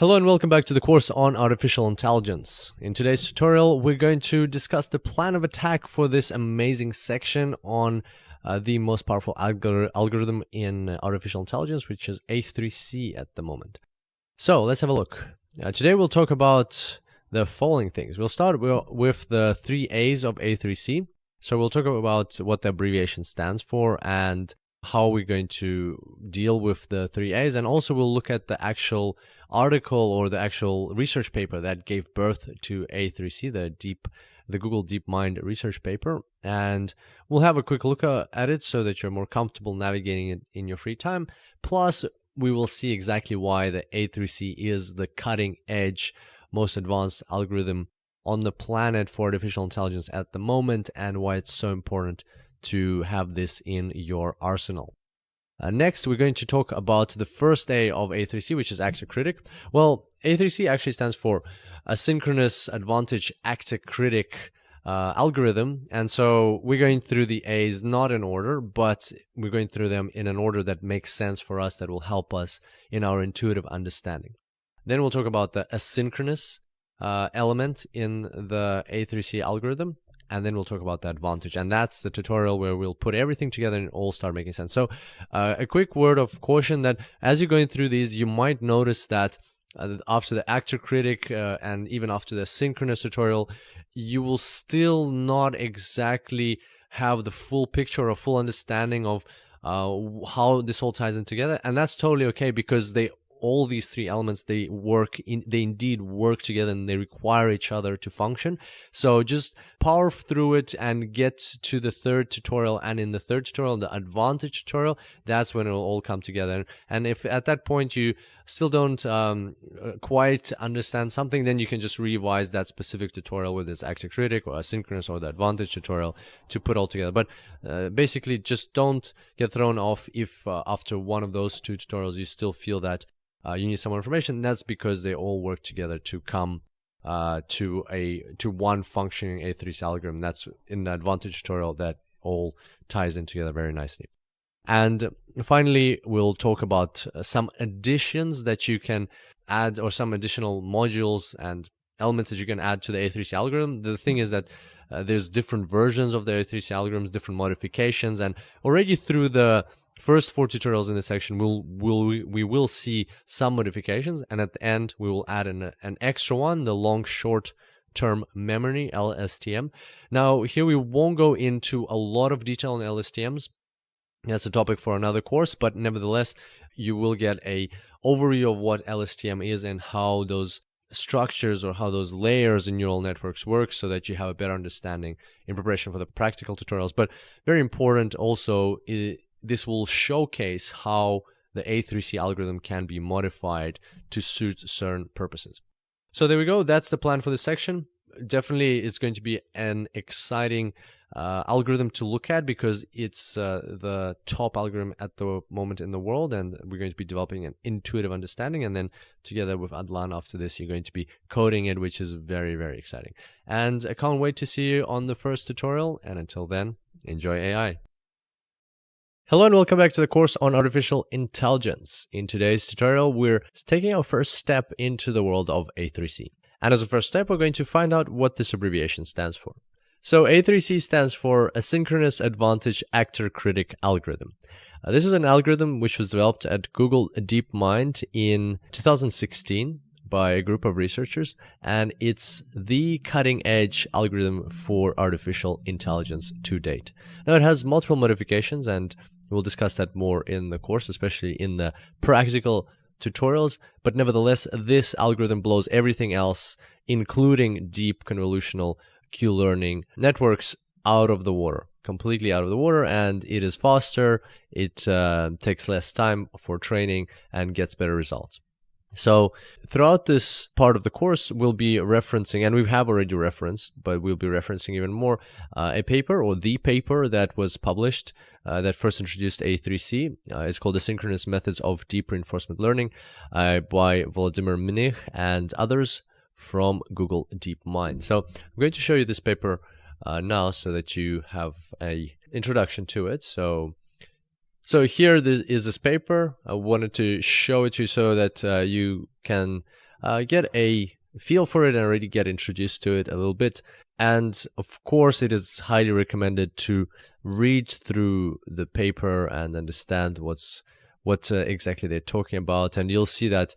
Hello and welcome back to the course on artificial intelligence. In today's tutorial, we're going to discuss the plan of attack for this amazing section on the most powerful algorithm in artificial intelligence, which is A3C at the moment. So let's have a look. Today we'll talk about the following things. We'll start with the 3 A's of A3C. So we'll talk about what the abbreviation stands for and how we're going to deal with the 3 A's, and also we'll look at the actual article or the actual research paper that gave birth to A3C, the Google DeepMind research paper, and we'll have a quick look at it so that you're more comfortable navigating it in your free time. Plus, we will see exactly why the A3C is the cutting edge, most advanced algorithm on the planet for artificial intelligence at the moment, and why it's so important to have this in your arsenal. Next, we're going to talk about the first A of A3C, which is Actor-Critic. Well, A3C actually stands for Asynchronous Advantage Actor-Critic algorithm. And so we're going through the A's not in order, but we're going through them in an order that makes sense for us, that will help us in our intuitive understanding. Then we'll talk about the asynchronous element in the A3C algorithm. And then we'll talk about the advantage. And that's the tutorial where we'll put everything together and all start making sense. So a quick word of caution that as you're going through these, you might notice that after the Actor-Critic and even after the synchronous tutorial, you will still not exactly have the full picture or full understanding of how this all ties in together. And that's totally okay, because all these 3 elements, they indeed work together, and they require each other to function. So just power through it and get to the 3rd tutorial. And in the 3rd tutorial, the advantage tutorial, that's when it will all come together. And if at that point you still don't quite understand something, then you can just revise that specific tutorial, whether it's Actor-Critic or Asynchronous or the advantage tutorial, to put all together. But basically, just don't get thrown off if after one of those 2 tutorials you still feel that you need some more information. That's because they all work together to come to one functioning A3C algorithm. That's in the advantage tutorial that all ties in together very nicely. And finally, we'll talk about some additions that you can add, or some additional modules and elements that you can add to the A3C algorithm. The thing is that there's different versions of the A3C algorithms, different modifications, and already through the first 4 tutorials in this section, we will see some modifications, and at the end we will add an extra one, the long short term memory, LSTM. Now here we won't go into a lot of detail on LSTMs. That's a topic for another course, but nevertheless you will get a overview of what LSTM is and how those structures or how those layers in neural networks work, so that you have a better understanding in preparation for the practical tutorials. But very important also, this will showcase how the A3C algorithm can be modified to suit certain purposes. So there we go. That's the plan for this section. Definitely it's going to be an exciting algorithm to look at, because it's the top algorithm at the moment in the world, and we're going to be developing an intuitive understanding, and then together with Adlan after this, you're going to be coding it, which is very, very exciting. And I can't wait to see you on the first tutorial, and until then, enjoy AI. Hello and welcome back to the course on artificial intelligence. In today's tutorial, we're taking our first step into the world of A3C. And as a first step, we're going to find out what this abbreviation stands for. So A3C stands for Asynchronous Advantage Actor-Critic Algorithm. This is an algorithm which was developed at Google DeepMind in 2016 by a group of researchers, and it's the cutting-edge algorithm for artificial intelligence to date. Now, it has multiple modifications, and we'll discuss that more in the course, especially in the practical tutorials, but nevertheless, this algorithm blows everything else, including deep convolutional Q-learning networks, out of the water, completely out of the water, and it is faster, it takes less time for training, and gets better results. So throughout this part of the course, we'll be referencing, and we have already referenced, but we'll be referencing even more, a paper, or the paper that was published that first introduced A3C. It's called Asynchronous Methods of Deep Reinforcement Learning by Vladimir Mnych and others from Google DeepMind. So I'm going to show you this paper now so that you have an introduction to it. So here is this paper. I wanted to show it to you so that you can get a feel for it and already get introduced to it a little bit. And of course, it is highly recommended to read through the paper and understand what exactly they're talking about. And you'll see that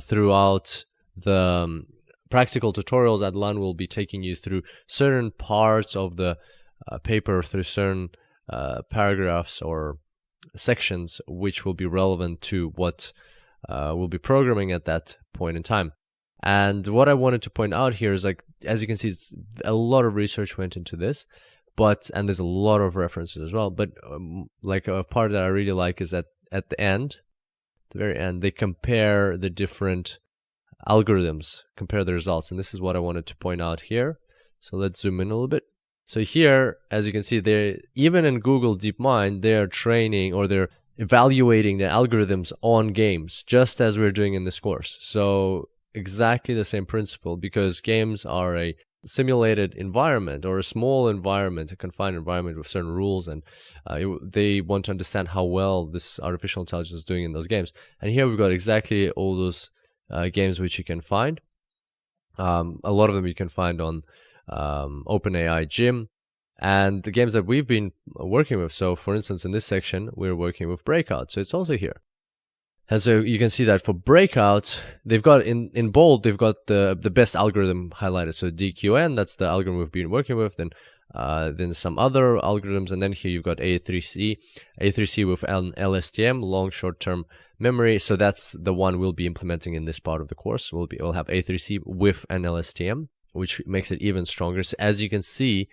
throughout the practical tutorials, Adlan will be taking you through certain parts of the paper, through certain paragraphs or sections which will be relevant to what we'll be programming at that point in time. And what I wanted to point out here is, like, as you can see, a lot of research went into this, and there's a lot of references as well. But like a part that I really like is that at the end, the very end, they compare the different algorithms, compare the results. And this is what I wanted to point out here. So let's zoom in a little bit. So here, as you can see, they're even in Google DeepMind, they're training or they're evaluating the algorithms on games, just as we're doing in this course. So exactly the same principle, because games are a simulated environment or a small environment, a confined environment with certain rules, and they want to understand how well this artificial intelligence is doing in those games. And here we've got exactly all those games which you can find. A lot of them you can find on OpenAI Gym, and the games that we've been working with. So for instance, in this section, we're working with Breakout. So it's also here. And so you can see that for Breakout, they've got in bold, they've got the best algorithm highlighted. So DQN, that's the algorithm we've been working with. Then some other algorithms. And then here you've got A3C with an LSTM, long short-term memory. So that's the one we'll be implementing in this part of the course. We'll have A3C with an LSTM, which makes it even stronger. So as you can see,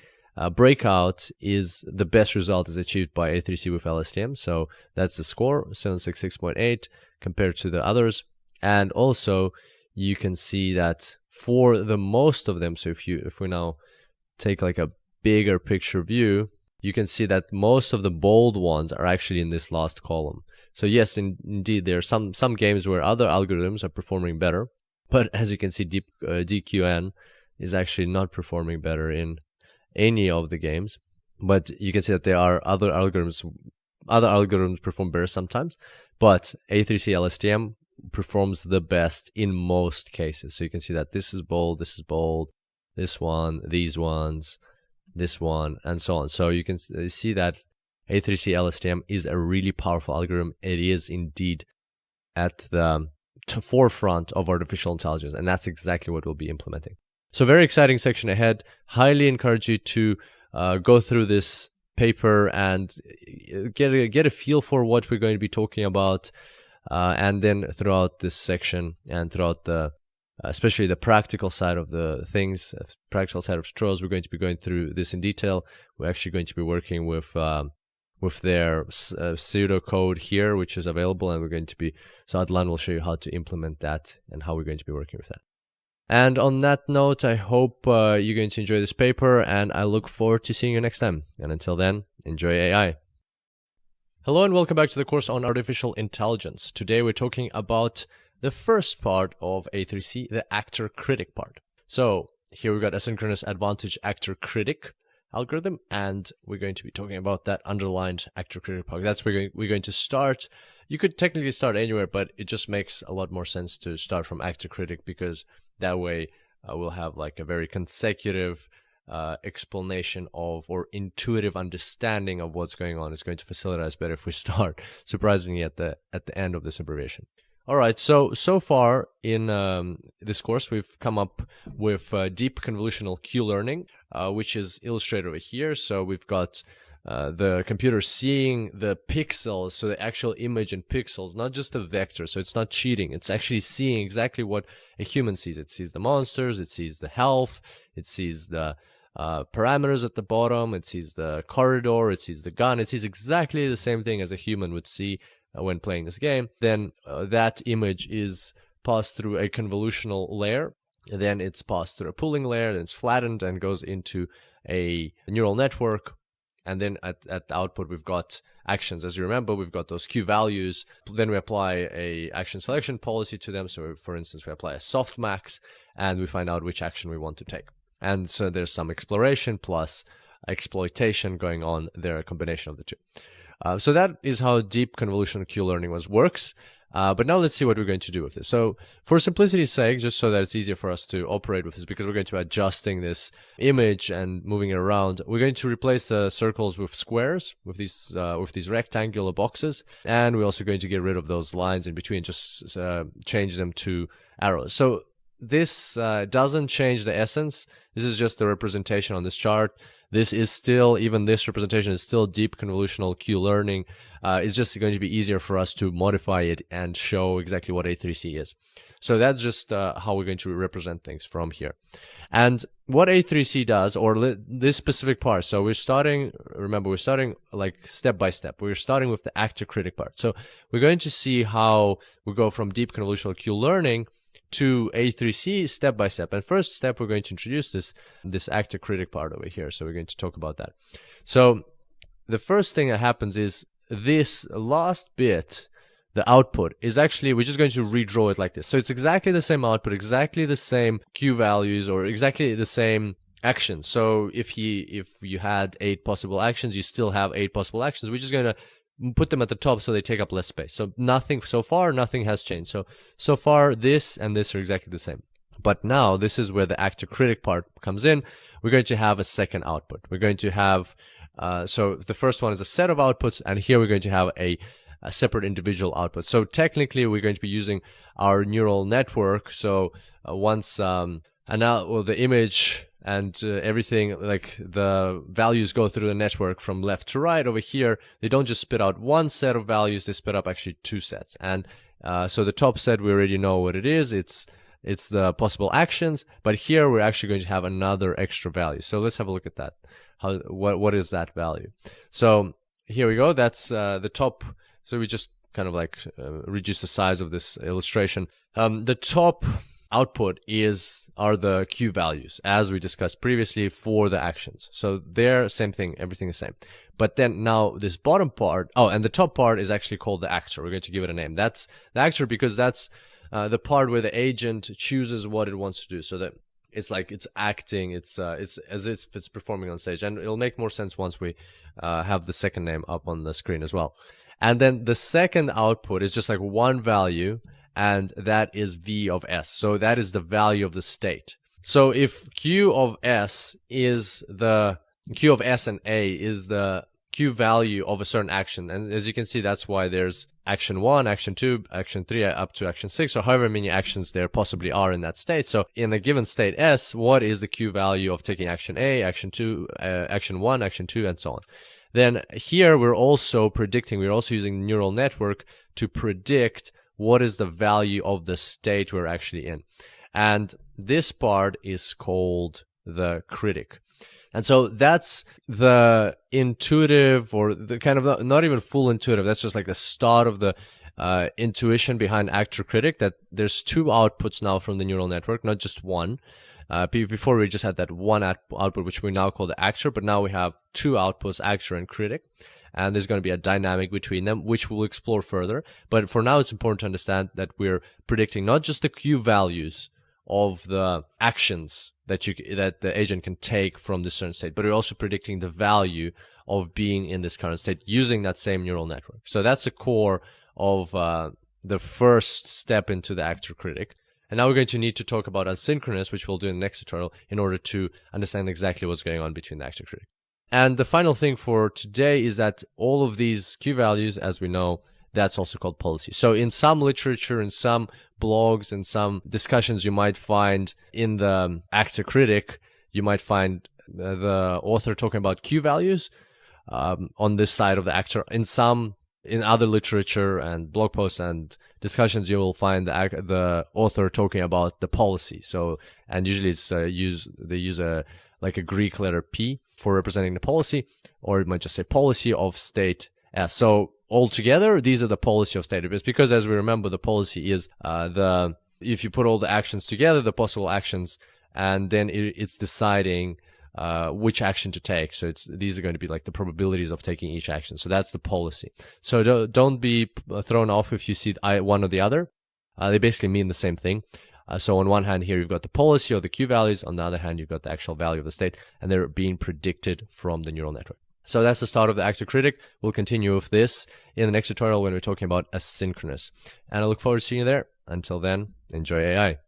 Breakout is the best result is achieved by A3C with LSTM. So that's the score, 766.8 compared to the others. And also you can see that for the most of them, so if we now take like a bigger picture view, you can see that most of the bold ones are actually in this last column. So yes, indeed, there are some games where other algorithms are performing better, but as you can see, DQN is actually not performing better in any of the games. But you can see that there are other algorithms perform better sometimes, but A3C LSTM performs the best in most cases. So you can see that this is bold, this one, these ones, this one, and so on. So you can see that A3C LSTM is a really powerful algorithm. It is indeed at the forefront of artificial intelligence, and that's exactly what we'll be implementing. So very exciting section ahead. Highly encourage you to go through this paper and get a feel for what we're going to be talking about. And then throughout this section and throughout especially the practical side of the things, practical side of tutorials, we're going to be going through this in detail. We're actually going to be working with their pseudocode here, which is available, and we're going to be, so Adlan will show you how to implement that and how we're going to be working with that. And on that note, I hope you're going to enjoy this paper, and I look forward to seeing you next time. And until then, enjoy AI. Hello and welcome back to the course on artificial intelligence. Today we're talking about the first part of A3C, the Actor-Critic part. So here we've got Asynchronous Advantage Actor-Critic algorithm, and we're going to be talking about that underlined Actor-Critic part. That's where we're going to start. You could technically start anywhere, but it just makes a lot more sense to start from Actor-Critic, because that way we'll have like a very consecutive explanation of, or intuitive understanding of what's going on. It's going to facilitate us better if we start, surprisingly, at the end of this abbreviation. All right, so far in this course, we've come up with deep convolutional Q-learning, which is illustrated over here. So we've got the computer seeing the pixels, so the actual image in pixels, not just a vector. So it's not cheating. It's actually seeing exactly what a human sees. It sees the monsters, it sees the health, it sees the parameters at the bottom, it sees the corridor, it sees the gun. It sees exactly the same thing as a human would see when playing this game. Then that image is passed through a convolutional layer. Then it's passed through a pooling layer. Then it's flattened and goes into a neural network. And then at the output, we've got actions. As you remember, we've got those Q values. Then we apply a action selection policy to them. So for instance, we apply a softmax and we find out which action we want to take. And so there's some exploration plus exploitation going on there, a combination of the two. So that is how deep convolutional Q-learning works. But now let's see what we're going to do with this. So for simplicity's sake, just so that it's easier for us to operate with this, because we're going to be adjusting this image and moving it around, we're going to replace the circles with squares, with these rectangular boxes, and we're also going to get rid of those lines in between, just change them to arrows. So this doesn't change the essence. This is just the representation on this chart. This is still, even this representation is still deep convolutional Q-learning. It's just going to be easier for us to modify it and show exactly what A3C is. So that's just how we're going to represent things from here. And what A3C does, or this specific part, so we're starting, remember, we're starting like step by step. We're starting with the actor-critic part. So we're going to see how we go from deep convolutional Q-learning to A3C step by step. And first step, we're going to introduce this actor-critic part over here. So we're going to talk about that. So the first thing that happens is this last bit, the output, is actually, we're just going to redraw it like this. So it's exactly the same output, exactly the same Q values, or exactly the same actions. So if you had 8 possible actions, you still have 8 possible actions. We're just going to put them at the top so they take up less space. So so far nothing has changed. So far this and this are exactly the same. But now this is where the actor-critic part comes in. We're going to have a second output. We're going to have so the first one is a set of outputs, and here we're going to have a separate individual output. So technically we're going to be using our neural network. So once and now, well, the image and everything, like the values go through the network from left to right. Over here, they don't just spit out one set of values, they spit up actually 2 sets. And so the top set, we already know what it is. It's the possible actions, but here we're actually going to have another extra value. So let's have a look at that. What is that value? So here we go. That's the top. So we just kind of like reduce the size of this illustration. The top output are the Q values, as we discussed previously, for the actions. So they're same thing, everything is same. But then now this bottom part, and the top part is actually called the actor. We're going to give it a name. That's the actor because that's the part where the agent chooses what it wants to do. So that it's like it's acting, it's as if it's performing on stage. And it'll make more sense once we have the second name up on the screen as well. And then the second output is just like one value, and that is V of S. So that is the value of the state. So if Q of S and A is the Q value of a certain action, and as you can see, that's why there's action 1, action 2, action 3, up to action 6, or however many actions there possibly are in that state. So in a given state S, what is the Q value of taking action A, action 2, action 1, action 2, and so on. Then here we're also using the neural network to predict what is the value of the state we're actually in. And this part is called the critic. And so that's the intuitive, or the kind of not even full intuitive, that's just like the start of the intuition behind actor-critic, that there's 2 outputs now from the neural network, not just one. Before we just had that one output, which we now call the actor, but now we have 2 outputs, actor and critic. And there's going to be a dynamic between them, which we'll explore further. But for now, it's important to understand that we're predicting not just the Q values of the actions that the agent can take from this certain state, but we're also predicting the value of being in this current state using that same neural network. So that's the core of the first step into the actor-critic. And now we're going to need to talk about asynchronous, which we'll do in the next tutorial, in order to understand exactly what's going on between the actor-critic. And the final thing for today is that all of these Q values, as we know, that's also called policy. So in some literature, in some blogs, in some discussions you might find in the actor-critic, you might find the author talking about Q values on this side of the actor. In other literature and blog posts and discussions, you will find the author talking about the policy. So, and usually it's they use a Greek letter P for representing the policy, or it might just say policy of state S. So altogether, these are the policy of state. It's because, as we remember, the policy is if you put all the actions together, the possible actions, and then it's deciding which action to take. So these are going to be like the probabilities of taking each action. So that's the policy. So don't be thrown off if you see one or the other. They basically mean the same thing. So on one hand here, you've got the policy or the Q values. On the other hand, you've got the actual value of the state, and they're being predicted from the neural network. So that's the start of the Actor-Critic. We'll continue with this in the next tutorial when we're talking about asynchronous. And I look forward to seeing you there. Until then, enjoy AI.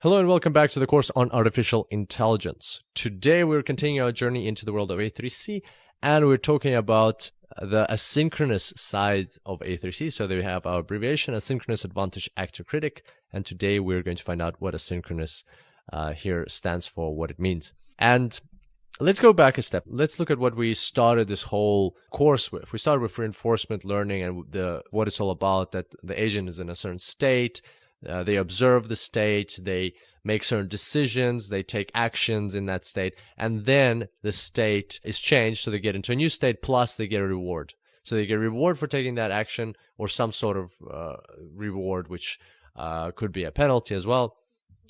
Hello and welcome back to the course on artificial intelligence. Today we're continuing our journey into the world of A3C, and we're talking about the asynchronous side of A3C. So there we have our abbreviation, Asynchronous Advantage Actor-Critic, and today we're going to find out what asynchronous here stands for, what it means. And let's go back a step. Let's look at what we started this whole course with. We started with reinforcement learning and what it's all about, that the agent is in a certain state. They observe the state, they make certain decisions, they take actions in that state, and then the state is changed, so they get into a new state, plus they get a reward. So they get a reward for taking that action, or some sort of reward, which could be a penalty as well,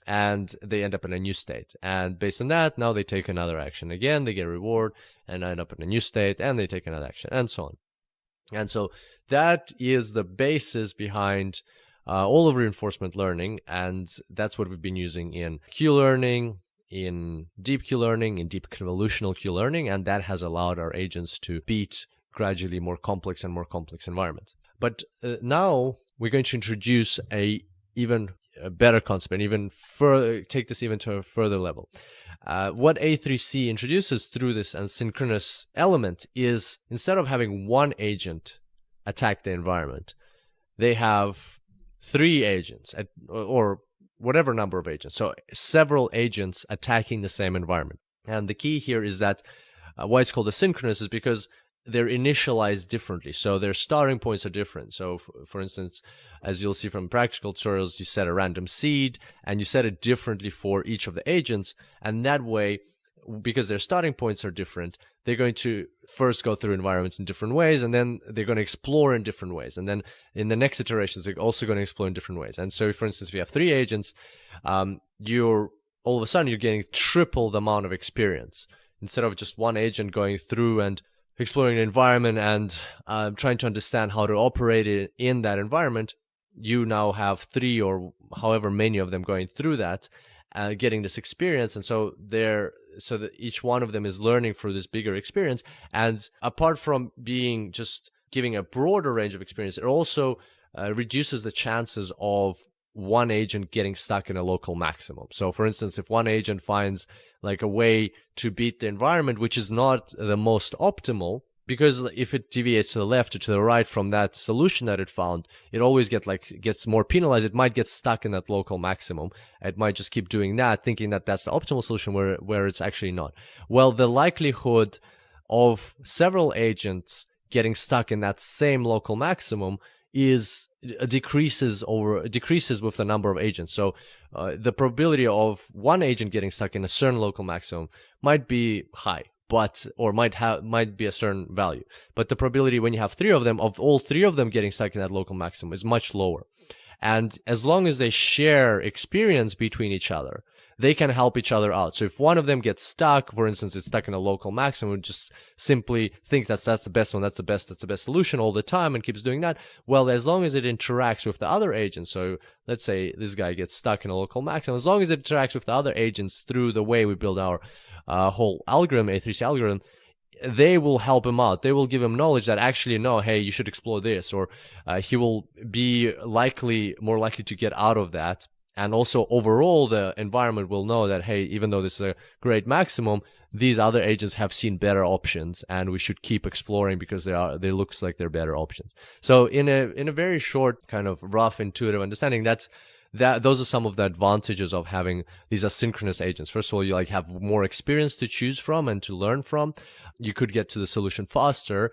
and they end up in a new state. And based on that, now they take another action. Again, they get a reward, and end up in a new state, and they take another action, and so on. And so that is the basis behind all of reinforcement learning, and that's what we've been using in Q-learning, in deep Q-learning, in deep convolutional Q-learning, and that has allowed our agents to beat gradually more complex and more complex environments. But now we're going to introduce a better concept, and even further take this even to a further level. What A3C introduces through this asynchronous element is, instead of having one agent attack the environment, they have 3 agents, or whatever number of agents. So several agents attacking the same environment. And the key here is that why it's called asynchronous is because they're initialized differently. So their starting points are different. So for instance, as you'll see from practical tutorials, you set a random seed and you set it differently for each of the agents. And that way, because their starting points are different, they're going to first go through environments in different ways, and then they're going to explore in different ways. And then in the next iterations, they're also going to explore in different ways. And so, for instance, if you have 3 agents, you're all of a sudden you're getting triple the amount of experience. Instead of just one agent going through and exploring an environment and trying to understand how to operate in that environment, you now have 3 or however many of them going through that, getting this experience. And so so that each one of them is learning through this bigger experience. And apart from being just giving a broader range of experience, it also reduces the chances of one agent getting stuck in a local maximum. So for instance, if one agent finds like a way to beat the environment, which is not the most optimal, because if it deviates to the left or to the right from that solution that it found, it always gets more penalized. It might get stuck in that local maximum. It might just keep doing that, thinking that that's the optimal solution where it's actually not. Well, the likelihood of several agents getting stuck in that same local maximum decreases with the number of agents. So the probability of one agent getting stuck in a certain local maximum might be high, or might be a certain value. But the probability when you have 3 of them, of all 3 of them getting stuck in that local maximum, is much lower. And as long as they share experience between each other, they can help each other out. So if one of them gets stuck, for instance, it's stuck in a local maximum, just simply thinks that's the best one, that's the best solution all the time, and keeps doing that. Well, as long as it interacts with the other agents, so let's say this guy gets stuck in a local maximum, as long as it interacts with the other agents through the way we build our whole algorithm, A3C algorithm, they will help him out. They will give him knowledge that actually, no, hey, you should explore this, or he will be more likely to get out of that. And also overall, the environment will know that, hey, even though this is a great maximum, these other agents have seen better options, and we should keep exploring because they looks like they're better options. So in a very short, kind of rough, intuitive understanding, those are some of the advantages of having these asynchronous agents. First of all, you have more experience to choose from and to learn from. You could get to the solution faster,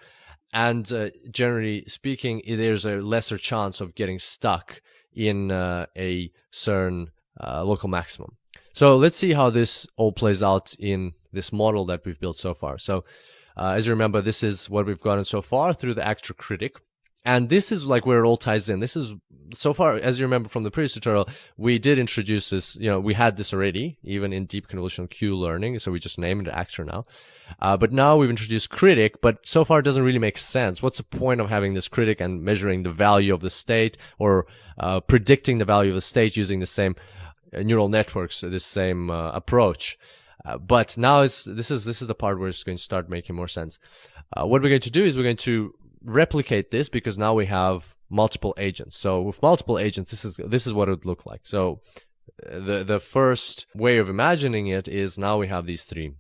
and generally speaking, there's a lesser chance of getting stuck in a certain local maximum. So let's see how this all plays out in this model that we've built so far. So as you remember, this is what we've gotten so far through the Actor-Critic. And this is like where it all ties in. This is, so far, as you remember from the previous tutorial, we did introduce this, we had this already, even in deep convolutional Q learning, so we just named it Actor now. But now we've introduced Critic, but so far it doesn't really make sense. What's the point of having this Critic and measuring the value of the state, or predicting the value of the state using the same neural networks, this same approach? But now this is the part where it's going to start making more sense. What we're going to do is we're going to replicate this, because now we have multiple agents. So with multiple agents, this is what it would look like. So the first way of imagining it is now we have these three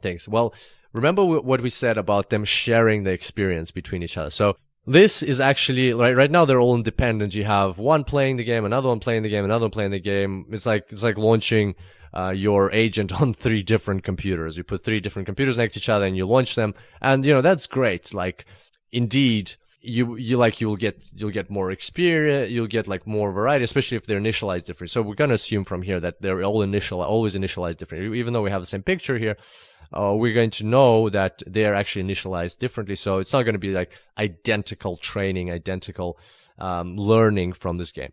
things. Well, remember what we said about them sharing the experience between each other. So this is actually right now they're all independent. You have one playing the game, another one playing the game, another one playing the game. It's like launching your agent on 3 different computers. You put 3 different computers next to each other and you launch them, and that's great. Like, indeed, you'll get more experience, you'll get like more variety, especially if they're initialized different. So we're gonna assume from here that they're always initialized different. Even though we have the same picture here, we're going to know that they're actually initialized differently. So it's not going to be like identical training, identical learning from this game.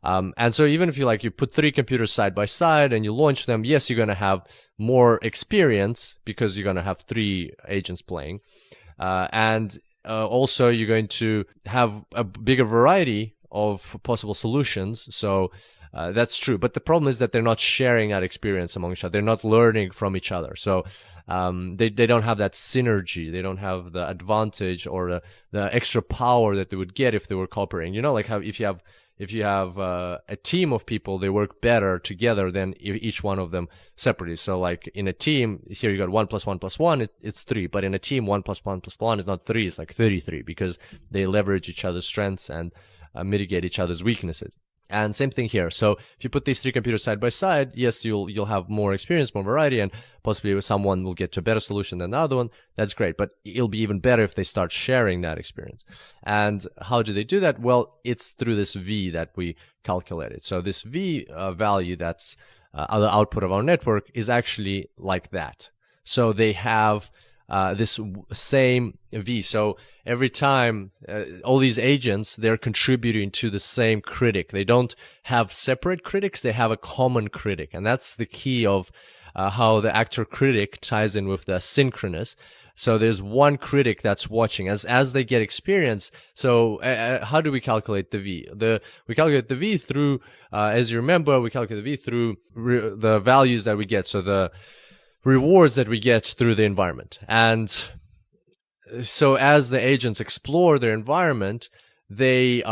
And so even if you put 3 computers side by side and you launch them, yes, you're going to have more experience because you're going to have 3 agents playing, and also you're going to have a bigger variety of possible solutions. So that's true. But the problem is that they're not sharing that experience among each other. They're not learning from each other. So they don't have that synergy. They don't have the advantage or the extra power that they would get if they were cooperating. Like how if you have a team of people, they work better together than each one of them separately. So like in a team, here you got 1 + 1 + 1, it's 3. But in a team, 1 + 1 + 1 is not 3, it's like 33, because they leverage each other's strengths and mitigate each other's weaknesses. And same thing here. So if you put these 3 computers side by side, yes, you'll have more experience, more variety, and possibly someone will get to a better solution than the other one. That's great. But it'll be even better if they start sharing that experience. And how do they do that? Well, it's through this V that we calculated. So this V value that's the output of our network is actually like that. So they have this same V. So every time all these agents, they're contributing to the same critic. They don't have separate critics, they have a common critic. And that's the key of how the Actor-Critic ties in with the Asynchronous. So there's one critic that's watching as they get experience. So how do we calculate the V? We calculate the V through, as you remember, we calculate the V through the values that we get. So the rewards that we get through the environment. And so as the agents explore their environment, they're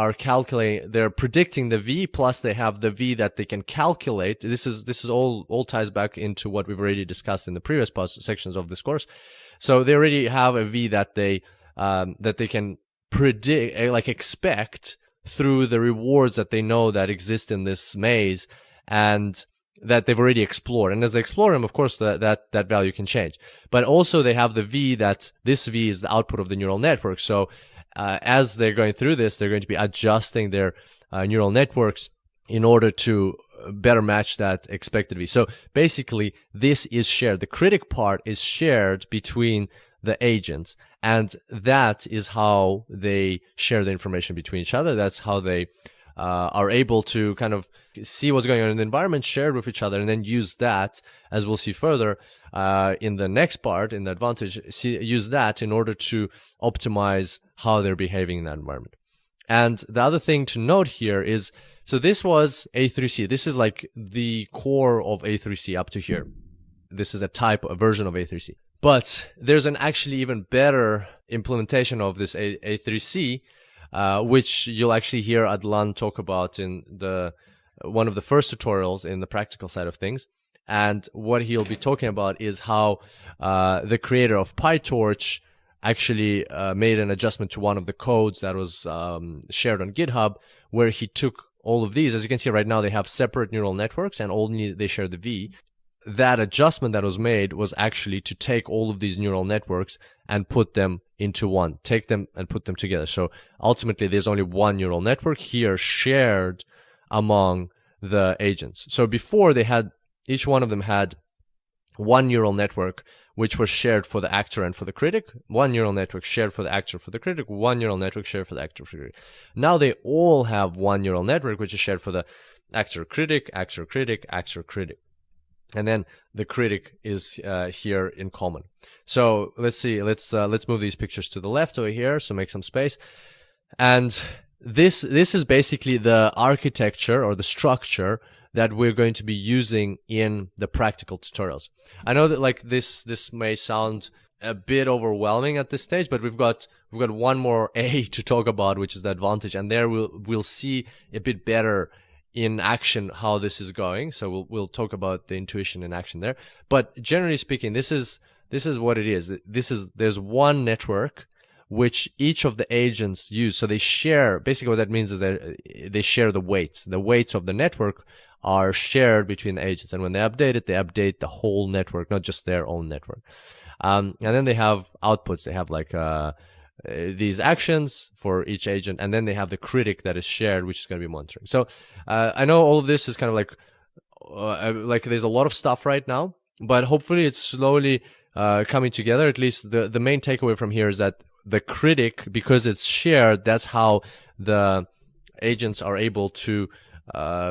predicting the V, plus they have the V that they can calculate. This is all ties back into what we've already discussed in the previous sections of this course. So they already have a V that they can predict, expect through the rewards that they know that exist in this maze, and that they've already explored. And as they explore them, of course, that value can change. But also they have the V this V is the output of the neural network. So as they're going through this, they're going to be adjusting their neural networks in order to better match that expected V. So basically, this is shared. The critic part is shared between the agents, and that is how they share the information between each other. That's how they are able to kind of see what's going on in the environment, shared with each other, and then use that, as we'll see further in the next part, in the advantage, use that in order to optimize how they're behaving in that environment. And the other thing to note here is, so this was A3C. This is like the core of A3C up to here. This is a version of A3C. But there's an actually even better implementation of this A3C, which you'll actually hear Adlan talk about in one of the first tutorials in the practical side of things. And what he'll be talking about is how the creator of PyTorch actually made an adjustment to one of the codes that was shared on GitHub, where he took all of these. As you can see right now, they have separate neural networks and only they share the V. That adjustment that was made was actually to take all of these neural networks and put them into one, take them and put them together. So ultimately, there's only one neural network here shared among the agents. So before each one of them had one neural network, which was shared for the actor and for the critic, one neural network shared for the actor, for the critic, one neural network shared for the actor, for the critic. Now they all have one neural network, which is shared for the actor-critic, actor-critic, actor-critic. And then the critic is here in common. So let's see. Let's move these pictures to the left over here. So make some space. And this is basically the architecture or the structure that we're going to be using in the practical tutorials. I know that like this may sound a bit overwhelming at this stage, but we've got one more A to talk about, which is the advantage, and there we'll see a bit better in action how this is going. So we'll talk about the intuition in action there. But generally speaking, this is what it is. There's one network which each of the agents use. So they share, basically what that means is that they share the weights. The weights of the network are shared between the agents. And when they update the whole network, not just their own network. And then they have outputs. They have like these actions for each agent. And then they have the critic that is shared, which is going to be monitoring. So I know all of this is kind of like there's a lot of stuff right now, but hopefully it's slowly coming together. At least the main takeaway from here is that the critic, because it's shared, that's how the agents are able to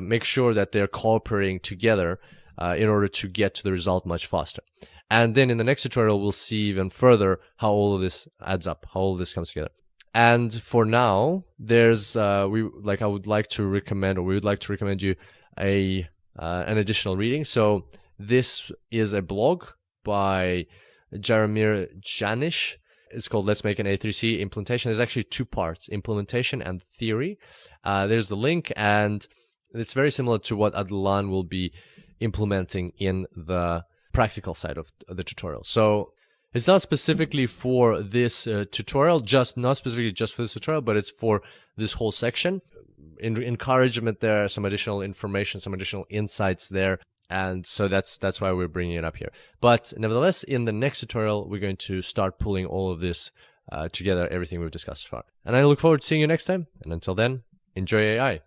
make sure that they're cooperating together in order to get to the result much faster. And then in the next tutorial, we'll see even further how all of this adds up, how all of this comes together. And for now, there's I would like to recommend, or we would like to recommend you an additional reading. So this is a blog by Jaromir Janish. It's called Let's Make an A3C Implementation. There's actually two parts, implementation and theory. There's the link, and it's very similar to what Adlan will be implementing in the practical side of the tutorial. So it's not specifically for this tutorial, not specifically just for this tutorial, but it's for this whole section. In encouragement there, some additional information, some additional insights there. And so that's why we're bringing it up here. But nevertheless, in the next tutorial, we're going to start pulling all of this together, everything we've discussed so far. And I look forward to seeing you next time. And until then, enjoy AI.